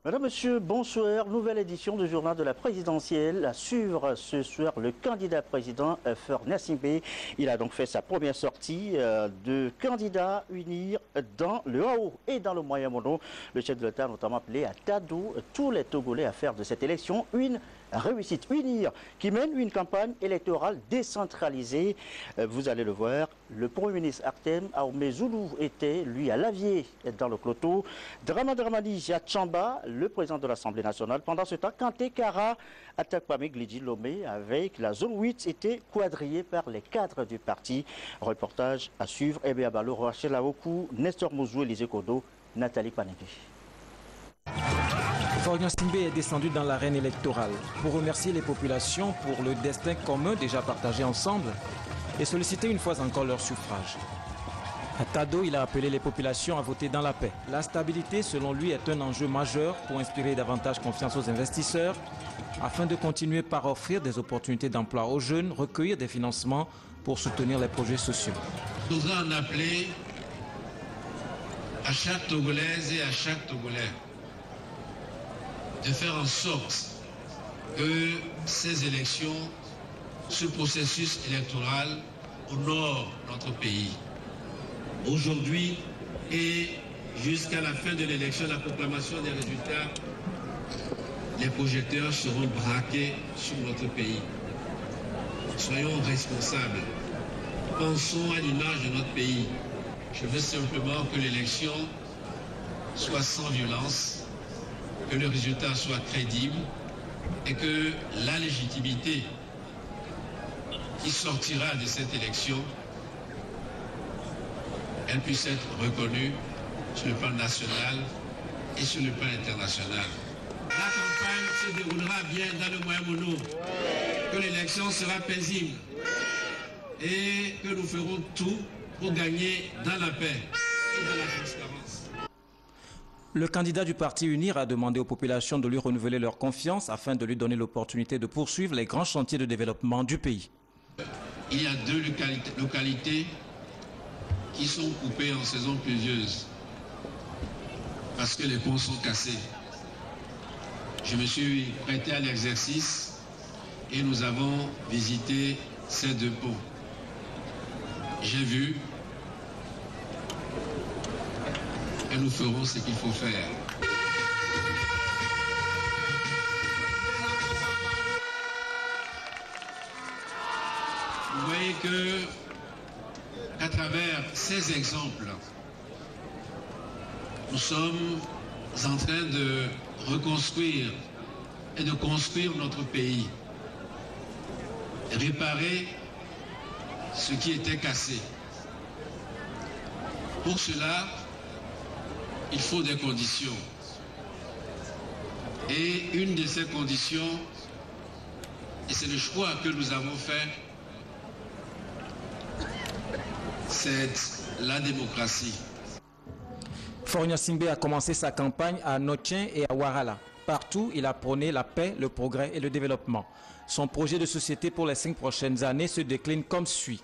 Madame, Monsieur, bonsoir. Nouvelle édition du journal de la présidentielle. À suivre ce soir le candidat président Fornia Singbe. Il a donc fait sa première sortie de candidat unir dans le haut et dans le moyen mono. Le chef de l'État a notamment appelé à Tado tous les Togolais à faire de cette élection une réussite. Unir qui mène une campagne électorale décentralisée. Vous allez le voir, le Premier ministre Artem Aoumezoulou était, lui, à Lavier dans le Cloto. Dramani Chamba, le président de l'Assemblée nationale. Pendant ce temps, Kanté Kara, Atakpame Glidi Lomé, avec la zone 8, était quadrillé par les cadres du parti. Reportage à suivre. Ebe Abalo, Rachel Aoku, Nestor Mouzou, Élisée Kodo, Nathalie Panengue. Fornia Singbe est descendu dans l'arène électorale pour remercier les populations pour le destin commun déjà partagé ensemble et solliciter une fois encore leur suffrage. À Tado, il a appelé les populations à voter dans la paix. La stabilité, selon lui, est un enjeu majeur pour inspirer davantage confiance aux investisseurs afin de continuer par offrir des opportunités d'emploi aux jeunes, recueillir des financements pour soutenir les projets sociaux. Nous voudrais en appeler à chaque Togolaise et à chaque Togolais de faire en sorte que ces élections, ce processus électoral honore notre pays. Aujourd'hui et jusqu'à la fin de l'élection, la proclamation des résultats, les projecteurs seront braqués sur notre pays. Soyons responsables. Pensons à l'image de notre pays. Je veux simplement que l'élection soit sans violence, que le résultat soit crédible et que la légitimité qui sortira de cette élection, elle puisse être reconnue sur le plan national et sur le plan international. La campagne se déroulera bien dans le moyen mono, que l'élection sera paisible et que nous ferons tout pour gagner dans la paix et dans la transparence. Le candidat du parti UNIR a demandé aux populations de lui renouveler leur confiance afin de lui donner l'opportunité de poursuivre les grands chantiers de développement du pays. Il y a deux localités qui sont coupées en saison pluvieuse parce que les ponts sont cassés. Je me suis prêté à l'exercice et nous avons visité ces deux ponts. J'ai vu et nous ferons ce qu'il faut faire. Vous voyez qu'à travers ces exemples, nous sommes en train de reconstruire et de construire notre pays, réparer ce qui était cassé. Pour cela, il faut des conditions. Et une de ces conditions, et c'est le choix que nous avons fait, c'est la démocratie. Fornia Singbe a commencé sa campagne à Notien et à Warala. Partout, il a prôné la paix, le progrès et le développement. Son projet de société pour les 5 prochaines années se décline comme suit.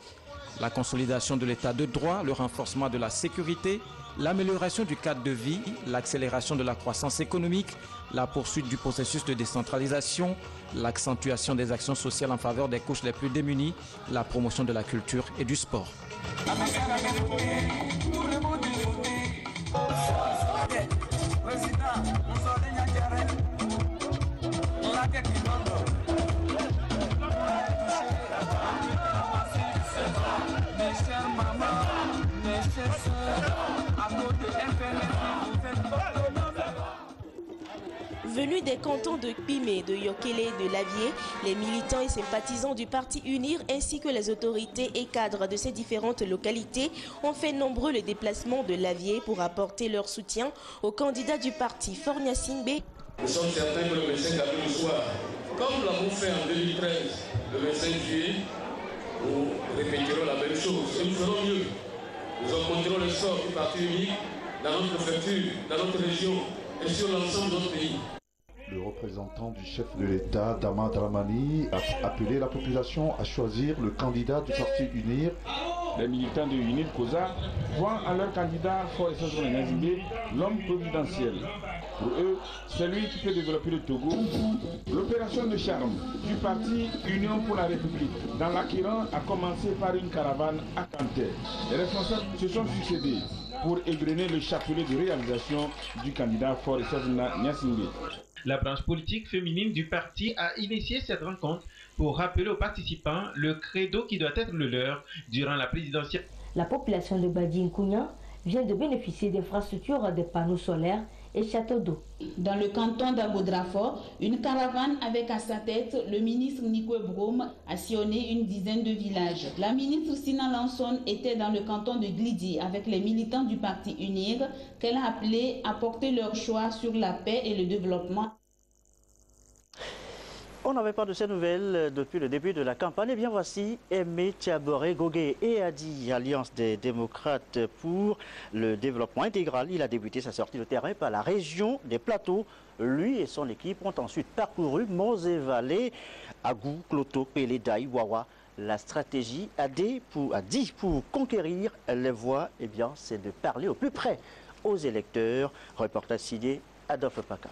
La consolidation de l'état de droit, le renforcement de la sécurité, l'amélioration du cadre de vie, l'accélération de la croissance économique, la poursuite du processus de décentralisation, l'accentuation des actions sociales en faveur des couches les plus démunies, la promotion de la culture et du sport. Venus des cantons de Pimé, de Yokélé, de Lavier, les militants et sympathisants du parti UNIR ainsi que les autorités et cadres de ces différentes localités ont fait nombreux les déplacements de Lavier pour apporter leur soutien au candidat du parti Fornia Singbe. Nous sommes certains que le 25 avril soir, comme nous l'avons fait en 2013, le 25 juillet, nous répéterons la même chose. Et nous ferons mieux. Nous augmenterons le sort du parti unique dans notre préfecture, dans notre région et sur l'ensemble de notre pays. Le représentant du chef de l'État, Dama Dramani, a appelé la population à choisir le candidat du parti UNIR. Les militants de UNIR Koza voient en leur candidat Fornia Singbe l'homme providentiel. Pour eux, c'est lui qui peut développer le Togo. L'opération de charme du parti Union pour la République dans l'Akiran a commencé par une caravane à Kanté. Les responsables se sont succédés pour égrener le chapelet de réalisation du candidat Faure Gnassingbé. La branche politique féminine du parti a initié cette rencontre pour rappeler aux participants le credo qui doit être le leur durant la présidentielle. La population de Badi-Nkounia vient de bénéficier d'infrastructures de panneaux solaires et châteaux d'eau. Dans le canton d'Abodrafort, une caravane avec à sa tête le ministre Nico Brome a sillonné une dizaine de villages. La ministre Sina Lanson était dans le canton de Glidi avec les militants du parti UNIR qu'elle a appelé à porter leur choix sur la paix et le développement. On n'avait pas de ces nouvelles depuis le début de la campagne. Eh bien voici Aimé Tiaboré Gogué et Adi, Alliance des démocrates pour le développement intégral. Il a débuté sa sortie de terrain par la région des Plateaux. Lui et son équipe ont ensuite parcouru monts et vallées, Agou, Kloto, Pelé, Daï, Wawa. La stratégie AD pour conquérir les voix, eh bien, c'est de parler au plus près aux électeurs. Reportage signé Adolphe Paca.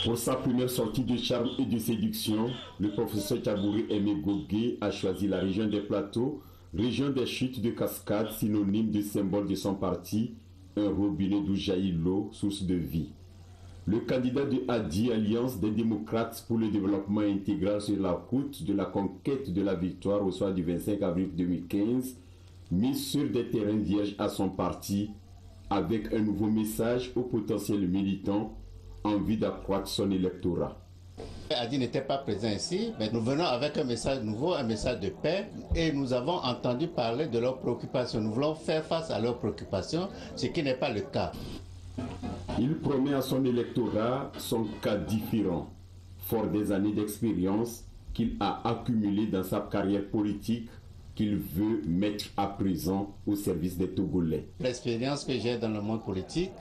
Pour sa première sortie de charme et de séduction, le professeur Tiaboré Aimé Gogué a choisi la région des Plateaux, région des chutes de cascades, synonyme de symbole de son parti, un robinet d'où jaillit l'eau, source de vie. Le candidat de ADI, Alliance des démocrates pour le développement intégral sur la route de la conquête de la victoire au soir du 25 avril 2015, mis sur des terrains vierges à son parti, avec un nouveau message aux potentiels militants, envie d'accroître son électorat. Adi n'était pas présent ici, mais nous venons avec un message nouveau, un message de paix, et nous avons entendu parler de leurs préoccupations. Nous voulons faire face à leurs préoccupations, ce qui n'est pas le cas. Il promet à son électorat son cas différent, fort des années d'expérience qu'il a accumulées dans sa carrière politique, qu'il veut mettre à présent au service des Togolais. L'expérience que j'ai dans le monde politique,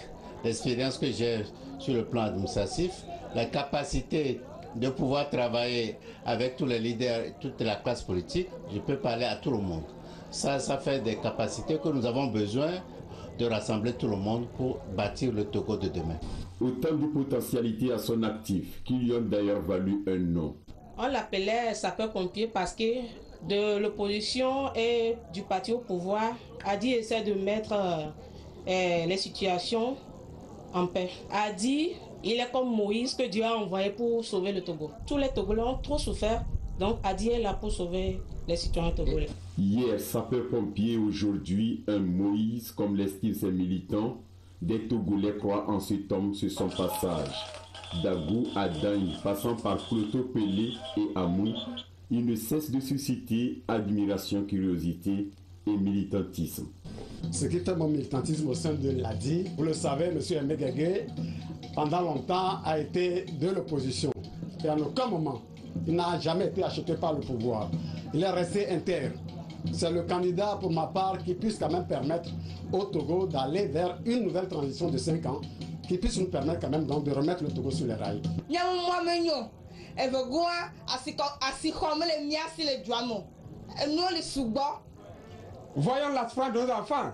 l'expérience que j'ai sur le plan administratif, la capacité de pouvoir travailler avec tous les leaders et toute la classe politique, je peux parler à tout le monde. Ça fait des capacités que nous avons besoin de rassembler tout le monde pour bâtir le Togo de demain. Autant de potentialités à son actif qui lui ont d'ailleurs valu un nom. On l'appelait sapeur-pompier parce que de l'opposition et du parti au pouvoir, Adi essaie de mettre les situations en paix. Adi, il est comme Moïse que Dieu a envoyé pour sauver le Togo. Tous les Togolais ont trop souffert, donc Adi est là pour sauver les citoyens togolais. Hier, sapeur-pompier, aujourd'hui un Moïse, comme l'estiment ses militants. Des Togolais croient en cet homme sur son passage. D'Agou à Daï, passant par Kloto, Pelé et Amou, il ne cesse de susciter admiration, curiosité et militantisme. Ce qui fait mon militantisme au sein de l'ADI, vous le savez, M. Aimé Gogué, pendant longtemps, a été de l'opposition. Et en aucun moment, il n'a jamais été acheté par le pouvoir. Il est resté intègre. C'est le candidat, pour ma part, qui puisse quand même permettre au Togo d'aller vers une nouvelle transition de 5 ans, qui puisse nous permettre quand même donc de remettre le Togo sur les rails. Voyons la foi de nos enfants.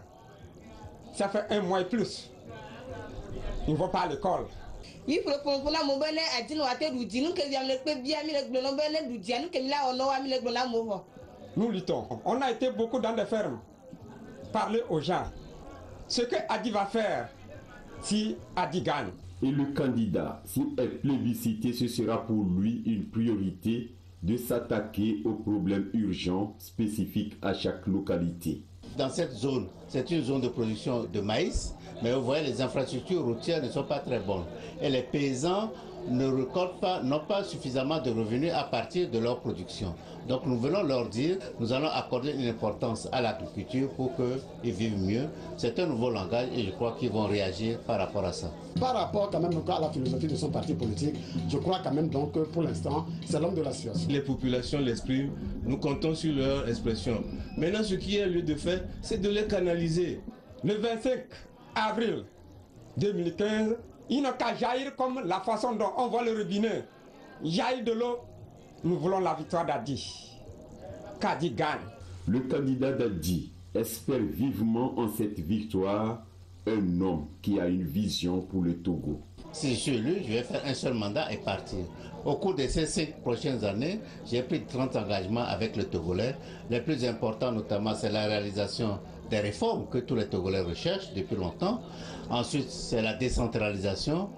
Ça fait 1 mois et plus. Ils ne vont pas à l'école. Nous luttons. On a été beaucoup dans des fermes. Parler aux gens. Ce que Adi va faire si Adi gagne. Et le candidat, s'il est plébiscité, ce sera pour lui une priorité de s'attaquer aux problèmes urgents spécifiques à chaque localité. Dans cette zone, c'est une zone de production de maïs, mais vous voyez, les infrastructures routières ne sont pas très bonnes. Et les paysans ne récoltent pas, n'ont pas suffisamment de revenus à partir de leur production. Donc nous venons leur dire, nous allons accorder une importance à l'agriculture pour qu'ils vivent mieux. C'est un nouveau langage et je crois qu'ils vont réagir par rapport à ça. Par rapport quand même à la philosophie de son parti politique, je crois quand même donc que pour l'instant, c'est l'homme de la situation. Les populations l'expriment, nous comptons sur leur expression. Maintenant, ce qui est lieu de faire, c'est de les canaliser. Le 25 avril 2015, il n'a qu'à jaillir comme la façon dont on voit le robinet. Jaillir de l'eau, nous voulons la victoire d'Adi. Qu'Adi gagne. Le candidat d'Adi espère vivement en cette victoire un homme qui a une vision pour le Togo. Si je suis élu, je vais faire un seul mandat et partir. Au cours de ces 5 prochaines années, j'ai pris 30 engagements avec le Togolais. Les plus importants notamment, c'est la réalisation des réformes que tous les Togolais recherchent depuis longtemps. Ensuite, c'est la décentralisation,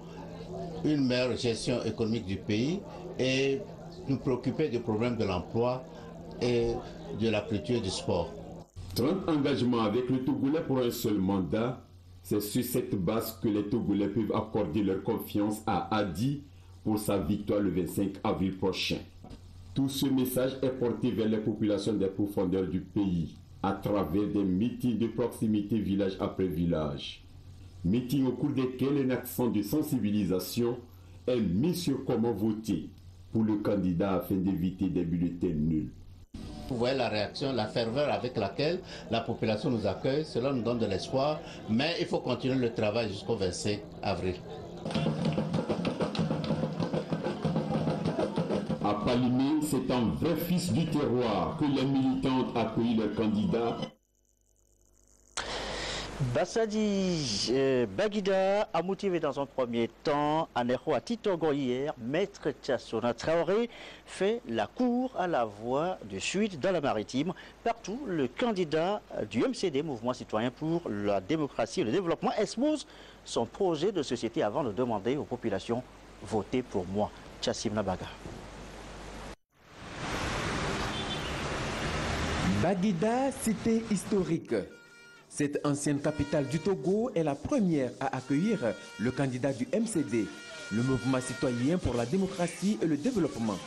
une meilleure gestion économique du pays et nous préoccuper du problème de l'emploi et de la culture et du sport. 30 engagements avec le Togolais pour un seul mandat. C'est sur cette base que les Togolais peuvent accorder leur confiance à Hadi pour sa victoire le 25 avril prochain. Tout ce message est porté vers les populations des profondeurs du pays à travers des meetings de proximité village après village. Meetings au cours desquels un accent de sensibilisation est mis sur comment voter pour le candidat afin d'éviter des bulletins nuls. Vous voyez la réaction, la ferveur avec laquelle la population nous accueille, cela nous donne de l'espoir, mais il faut continuer le travail jusqu'au 25 avril. À Palimé, c'est un vrai fils du terroir que les militants ont accueilli leur candidat. Bassadi Baguida a motivé dans un premier temps à Titogo hier. Maître Tchassona Traoré fait la cour à la voie de suite dans la maritime. Partout, le candidat du MCD, Mouvement Citoyen pour la démocratie et le développement, expose son projet de société avant de demander aux populations « Votez pour moi ». Tchassim Nabaga. Baguida, cité historique. Cette ancienne capitale du Togo est la première à accueillir le candidat du MCD, le Mouvement Citoyen pour la démocratie et le développement.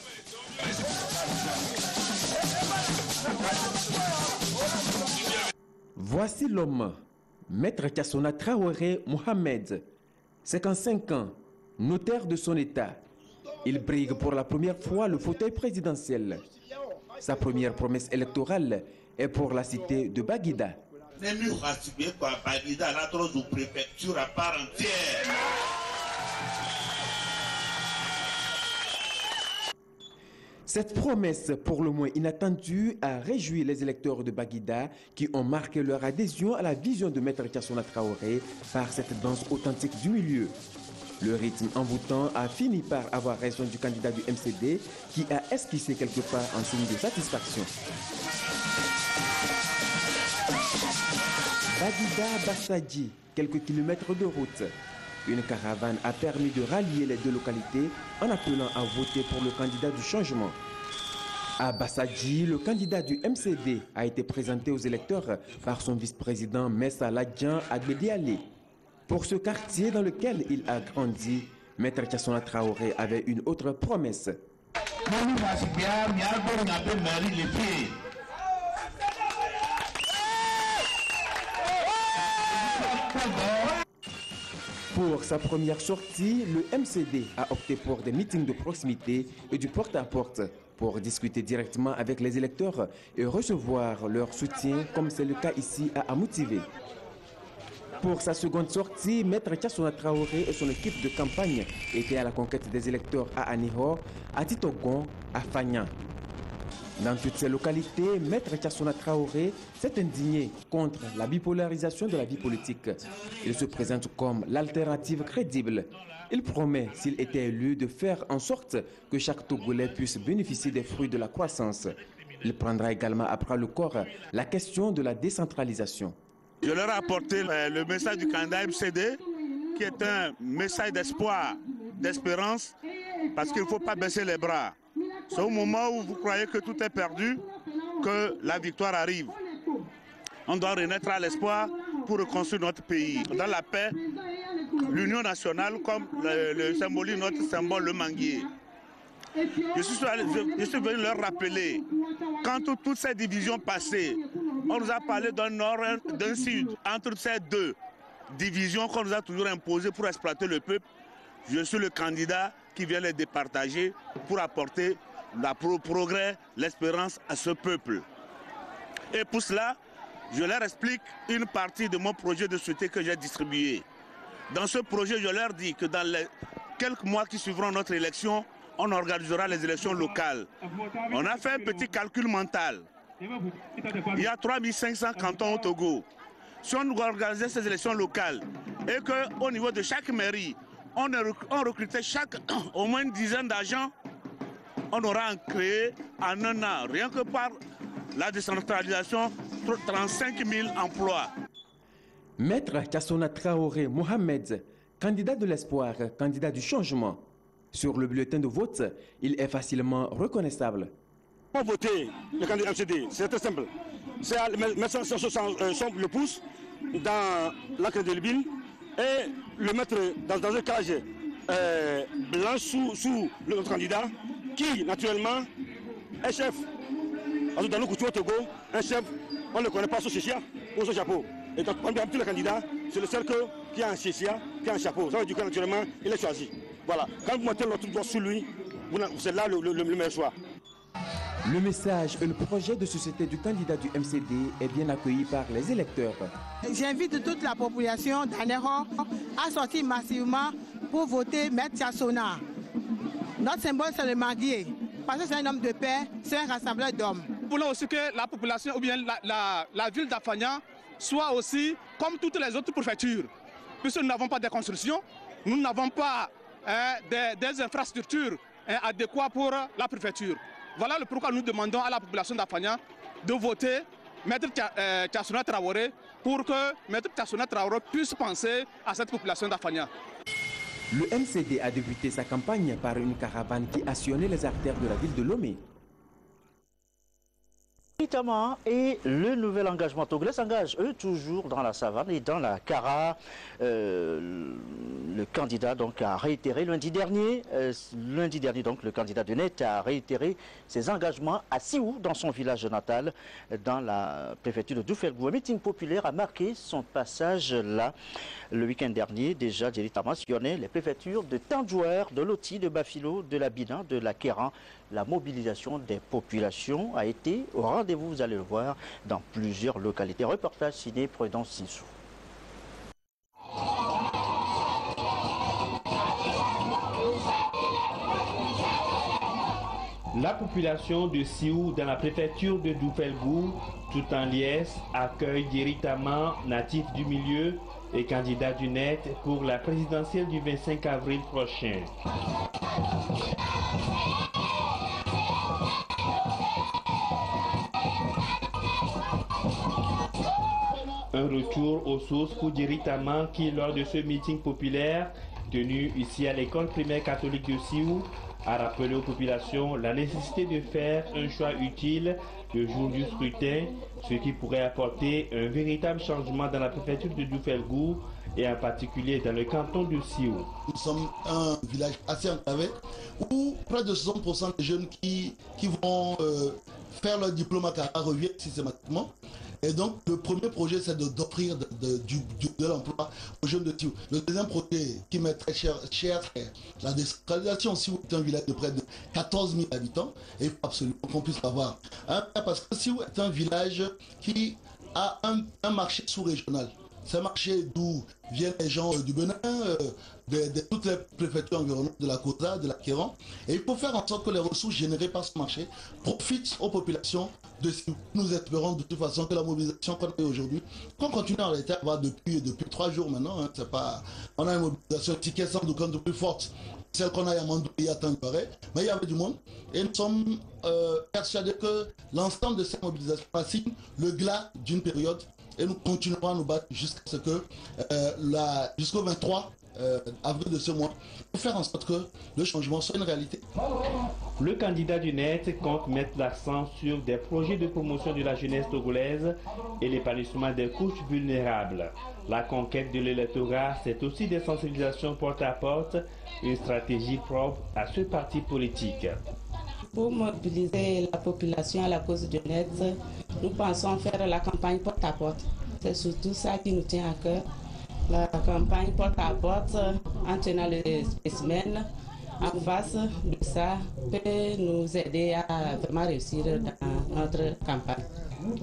Voici l'homme, Maître Tchassona Traoré Mohamed, 55 ans, notaire de son état. Il brigue pour la première fois le fauteuil présidentiel. Sa première promesse électorale est pour la cité de Baguida. Préfecture à part entière. Cette promesse, pour le moins inattendue, a réjoui les électeurs de Baguida qui ont marqué leur adhésion à la vision de Maître Tchassona Traoré par cette danse authentique du milieu. Le rythme envoûtant a fini par avoir raison du candidat du MCD qui a esquissé quelque part un signe de satisfaction. Baguida Bassadji, quelques kilomètres de route. Une caravane a permis de rallier les deux localités en appelant à voter pour le candidat du changement. À Bassadji, le candidat du MCD a été présenté aux électeurs par son vice-président Messa Ladjan Agbediale. Pour ce quartier dans lequel il a grandi, Maître Tchassona Traoré avait une autre promesse. Pour sa première sortie, le MCD a opté pour des meetings de proximité et du porte-à-porte pour discuter directement avec les électeurs et recevoir leur soutien comme c'est le cas ici à Amoutivé. Pour sa seconde sortie, Maître Tchassona Traoré et son équipe de campagne étaient à la conquête des électeurs à Aniho, à Titogon, à Fagnan. Dans toutes ces localités, Maître Tchassona Traoré s'est indigné contre la bipolarisation de la vie politique. Il se présente comme l'alternative crédible. Il promet, s'il était élu, de faire en sorte que chaque Togolais puisse bénéficier des fruits de la croissance. Il prendra également à bras le corps la question de la décentralisation. Je leur ai apporté le message du candidat MCD, qui est un message d'espoir, d'espérance, parce qu'il ne faut pas baisser les bras. C'est au moment où vous croyez que tout est perdu que la victoire arrive. On doit renaître à l'espoir pour reconstruire notre pays. Dans la paix, l'union nationale, comme le symbolise notre symbole, le manguier. Je suis venu leur rappeler, quand toutes ces divisions passées, on nous a parlé d'un nord et d'un sud. Entre ces deux divisions qu'on nous a toujours imposées pour exploiter le peuple, je suis le candidat qui vient les départager pour apporter le progrès, l'espérance à ce peuple. Et pour cela, je leur explique une partie de mon projet de société que j'ai distribué. Dans ce projet, je leur dis que dans les quelques mois qui suivront notre élection, on organisera les élections locales. On a fait un petit calcul mental. Il y a 3500 cantons au Togo. Si on organisait ces élections locales et qu'au niveau de chaque mairie, on recrutait au moins une dizaine d'agents, on aura créé en un an, rien que par la décentralisation, 35 000 emplois. Maître Kassona Traoré Mohamed, candidat de l'espoir, candidat du changement. Sur le bulletin de vote, il est facilement reconnaissable. Pour voter le candidat MCD, c'est très simple. C'est à mettre le pouce dans l'acte de l'IBIN et le mettre dans un cage blanc sous notre candidat qui, naturellement, est chef. Dans le couture au Togo, un chef, on ne le connaît pas sous chéchia ou sous chapeau. Et donc, on tous les candidats, c'est le seul qui a un chéchia, qui a un chapeau. Ça veut dire que, naturellement, il est choisi. Voilà. Quand vous mettez l'autre doigt sous lui, c'est là le meilleur choix. Le message et le projet de société du candidat du MCD est bien accueilli par les électeurs. J'invite toute la population d'Anéro à sortir massivement pour voter Maître Kassona. Notre symbole, c'est le manguier. Parce que c'est un homme de paix, c'est un rassembleur d'hommes. Nous voulons aussi que la population ou bien la ville d'Afania soit aussi comme toutes les autres préfectures. Puisque nous n'avons pas de construction, nous n'avons pas des infrastructures adéquates pour la préfecture. Voilà le pourquoi nous demandons à la population d'Afania de voter Maître Kassona Traoré pour que Maître Kassona Traoré puisse penser à cette population d'Afania. Le MCD a débuté sa campagne par une caravane qui a sillonné les artères de la ville de Lomé. Et le nouvel engagement togolais s'engage, eux, toujours dans la savane et dans la Kara. Le candidat donc, a réitéré lundi dernier, donc, le candidat de NET a réitéré ses engagements à Sioux, dans son village natal, dans la préfecture de Doufelgou. Un meeting populaire a marqué son passage là. Le week-end dernier, déjà, Djelit a mentionné les préfectures de Tandjouer, de Loti, de Bafilo, de la Bina, de la Kéran. La mobilisation des populations a été au rendez-vous, vous allez le voir, dans plusieurs localités. Reportage signé Prudence Sissou. La population de Sioux dans la préfecture de Doufelgou, tout en liesse, accueille directement natif du milieu et candidat du NET pour la présidentielle du 25 avril prochain. Un retour aux sources pour Djeritama qui, lors de ce meeting populaire tenu ici à l'école primaire catholique de Sioux, a rappelé aux populations la nécessité de faire un choix utile le jour du scrutin, ce qui pourrait apporter un véritable changement dans la préfecture de Doufelgou et en particulier dans le canton de Sioux. Nous sommes un village assez enclavé où près de 60% des jeunes qui vont faire leur diplôme à Kara reviennent systématiquement. Et donc, le premier projet, c'est d'offrir de l'emploi aux jeunes de Sioux. Le deuxième projet, qui m'est très cher, c'est la décentralisation. Sioux est un village de près de 14 000 habitants et il faut absolument qu'on puisse l'avoir. Parce que Sioux est un village qui a un marché sous-régional. C'est un marché d'où viennent les gens du Bénin, de toutes les préfectures environnantes, de la Kosa, de la Kéran. Et il faut faire en sorte que les ressources générées par ce marché profitent aux populations de Sioux. Nous espérons de toute façon que la mobilisation qu'on a aujourd'hui, qu'on continue en réalité à avoir depuis 3 jours maintenant, c'est pas, on a une mobilisation ticket sans doute de plus forte, celle qu'on a à Mandoué, à Tanguaré, mais il y avait du monde. Et nous sommes persuadés que l'ensemble de cette mobilisation signe le glas d'une période. Et nous continuerons à nous battre jusqu'à ce que jusqu'au 23 avril de ce mois pour faire en sorte que le changement soit une réalité. Le candidat du NET compte mettre l'accent sur des projets de promotion de la jeunesse togolaise et l'épanouissement des couches vulnérables. La conquête de l'électorat, c'est aussi des sensibilisations porte à porte, une stratégie propre à ce parti politique. Pour mobiliser la population à la cause du NET, nous pensons faire la campagne porte à porte. C'est surtout ça qui nous tient à cœur. La campagne porte à porte, en tenant les spécimens en face de ça, peut nous aider à vraiment réussir dans notre campagne.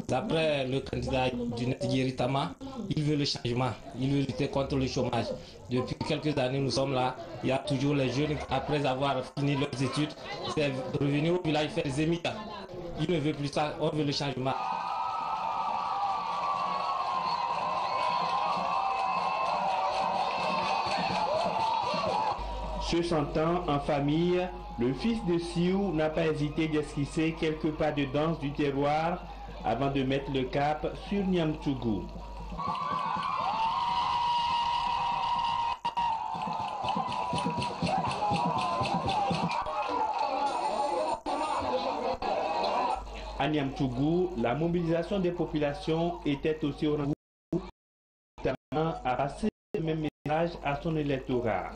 D'après le candidat du NET Djeritama, il veut le changement, il veut lutter contre le chômage. Depuis quelques années, nous sommes là. Il y a toujours les jeunes, après avoir fini leurs études, c'est revenir au village faire des émigrants. Il ne veut plus ça, on veut le changement. Se sentant en famille, le fils de Sioux n'a pas hésité d'esquisser quelques pas de danse du terroir avant de mettre le cap sur Niamtougou. À Niamtougou, la mobilisation des populations était aussi au rendez-vous, notamment à passer le même message à son électorat.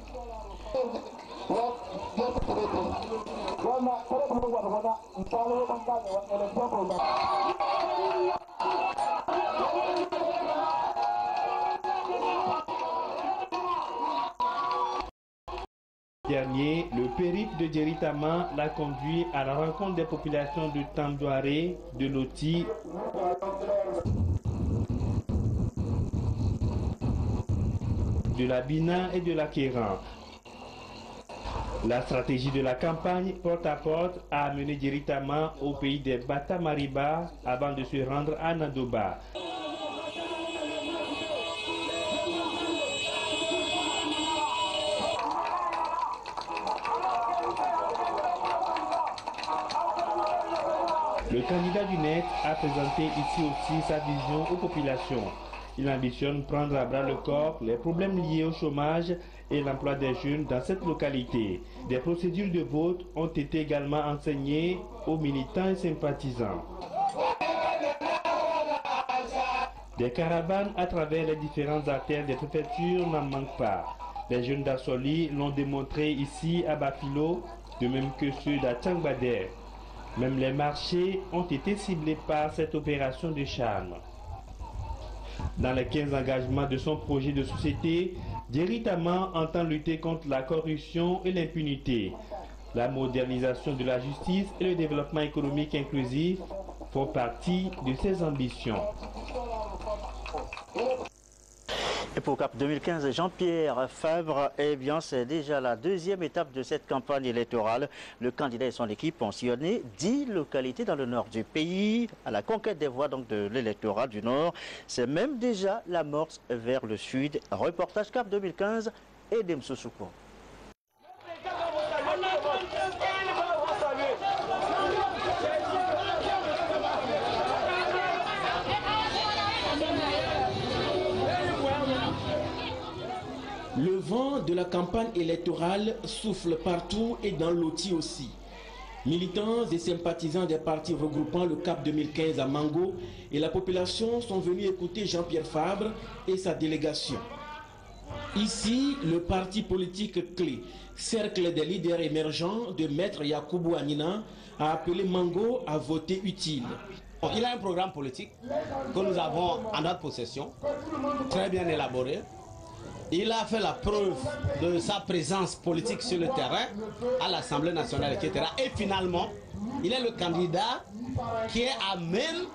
Dernier, le périple de Djeritama l'a conduit à la rencontre des populations de Tamdouaré, de Loti, de la Bina et de la Kéran. La stratégie de la campagne porte-à-porte a amené Djeritama au pays des Batamariba avant de se rendre à Nadoba. Le candidat du NET a présenté ici aussi sa vision aux populations. Il ambitionne prendre à bras le corps les problèmes liés au chômage et l'emploi des jeunes dans cette localité. Des procédures de vote ont été également enseignées aux militants et sympathisants. Des caravanes à travers les différentes artères des préfectures n'en manquent pas. Les jeunes d'Assoli l'ont démontré ici à Bafilo, de même que ceux d'Atangbader. Même les marchés ont été ciblés par cette opération de charme. Dans les 15 engagements de son projet de société, Djeritama entend lutter contre la corruption et l'impunité. La modernisation de la justice et le développement économique inclusif font partie de ses ambitions. Et pour CAP 2015, Jean-Pierre Fabre, eh bien, c'est déjà la deuxième étape de cette campagne électorale. Le candidat et son équipe ont sillonné 10 localités dans le nord du pays à la conquête des voix donc, de l'électorat du nord. C'est même déjà l'amorce vers le sud. Reportage CAP 2015 et Demso Souko. Le vent de la campagne électorale souffle partout et dans Loti aussi. Militants et sympathisants des partis regroupant le CAP 2015 à Mango et la population sont venus écouter Jean-Pierre Fabre et sa délégation. Ici, le parti politique clé, cercle des leaders émergents de Maître Yacoubou Anina, a appelé Mango à voter utile. Il a un programme politique que nous avons en notre possession, très bien élaboré. Il a fait la preuve de sa présence politique sur le terrain, à l'Assemblée nationale, etc. Et finalement, il est le candidat qui est à même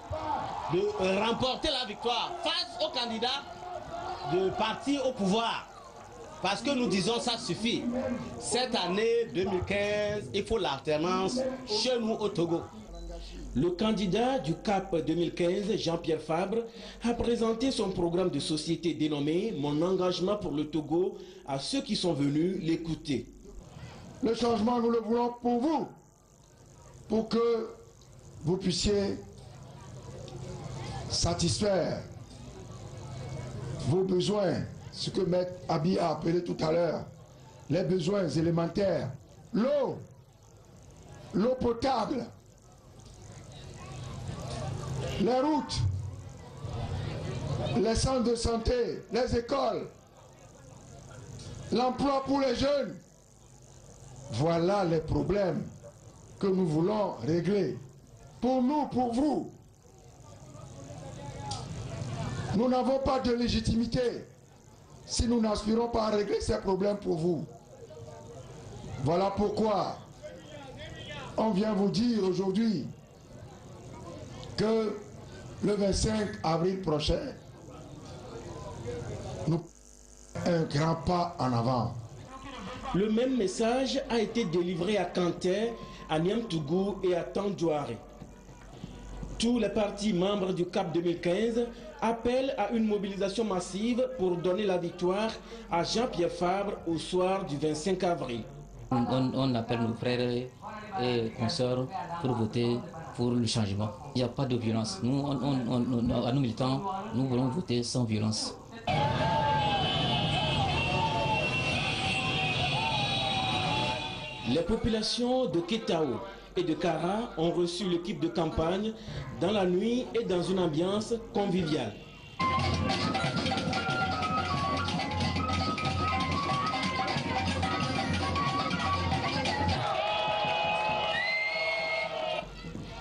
de remporter la victoire face au candidat de parti au pouvoir. Parce que nous disons ça suffit. Cette année 2015, il faut l'alternance chez nous au Togo. Le candidat du CAP 2015, Jean-Pierre Fabre, a présenté son programme de société dénommé « Mon engagement pour le Togo » à ceux qui sont venus l'écouter. Le changement, nous le voulons pour vous, pour que vous puissiez satisfaire vos besoins, ce que Maître Abi a appelé tout à l'heure, les besoins élémentaires, l'eau potable, les routes, les centres de santé, les écoles, l'emploi pour les jeunes. Voilà les problèmes que nous voulons régler. Pour nous, pour vous. Nous n'avons pas de légitimité si nous n'aspirons pas à régler ces problèmes pour vous. Voilà pourquoi on vient vous dire aujourd'hui que le 25 avril prochain, nous faisons un grand pas en avant. Le même message a été délivré à Kanté, à Niamtougou et à Tandjouaré. Tous les partis membres du CAP 2015 appellent à une mobilisation massive pour donner la victoire à Jean-Pierre Fabre au soir du 25 avril. On appelle nos frères et consoeurs pour voter pour le changement. Il n'y a pas de violence. Nous, à nos militants, nous voulons voter sans violence. Les populations de Ketao et de Kara ont reçu l'équipe de campagne dans la nuit et dans une ambiance conviviale.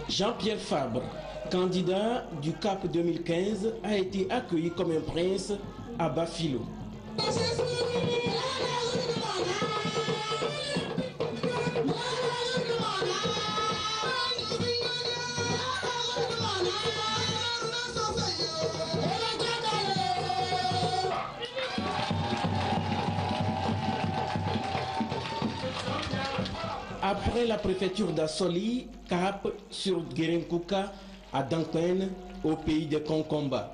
Jean-Pierre Fabre, candidat du CAP 2015, a été accueilli comme un prince à Bafilo. Après la préfecture d'Assoli, cap sur Guérenkouka à Dankwen, au pays des Concomba.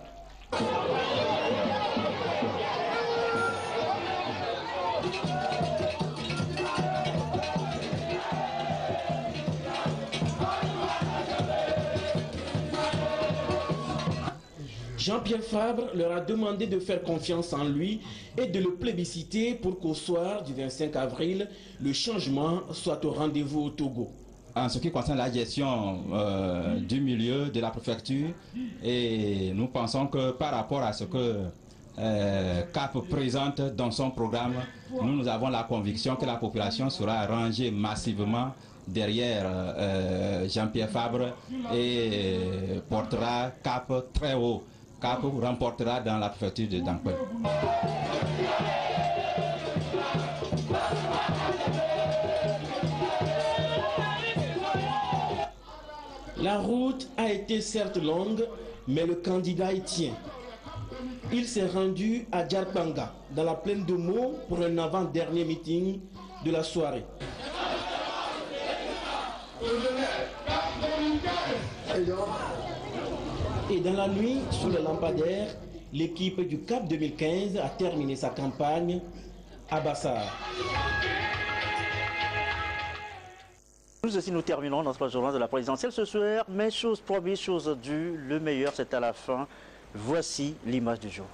Jean-Pierre Fabre leur a demandé de faire confiance en lui et de le plébisciter pour qu'au soir du 25 avril, le changement soit au rendez-vous au Togo. En ce qui concerne la gestion du milieu de la préfecture, et nous pensons que par rapport à ce que CAP présente dans son programme, nous avons la conviction que la population sera rangée massivement derrière Jean-Pierre Fabre et portera CAP très haut. CAP remportera dans la préfecture de Dankwen. La route a été certes longue, mais le candidat y tient. Il s'est rendu à Djarpanga, dans la plaine de Mo, pour un avant-dernier meeting de la soirée. Et dans la nuit, sous le lampadaire, l'équipe du CAP 2015 a terminé sa campagne à Bassar. Nous aussi, nous terminons notre journal de la présidentielle ce soir, mais chose promise, chose due, le meilleur c'est à la fin. Voici l'image du jour.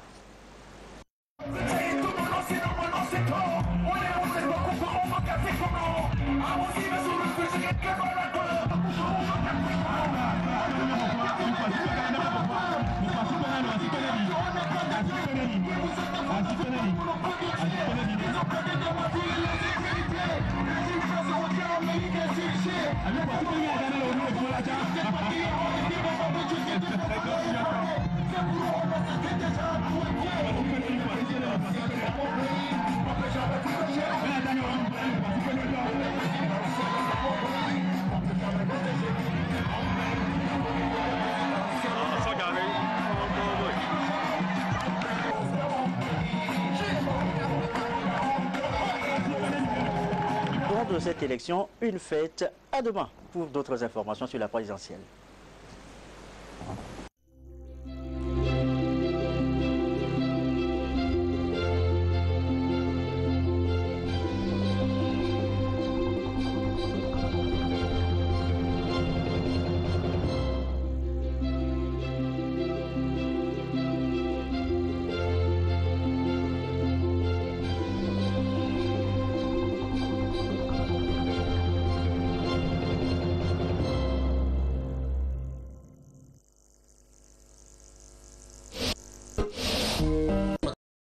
De cette élection, une fête. À demain pour d'autres informations sur la présidentielle.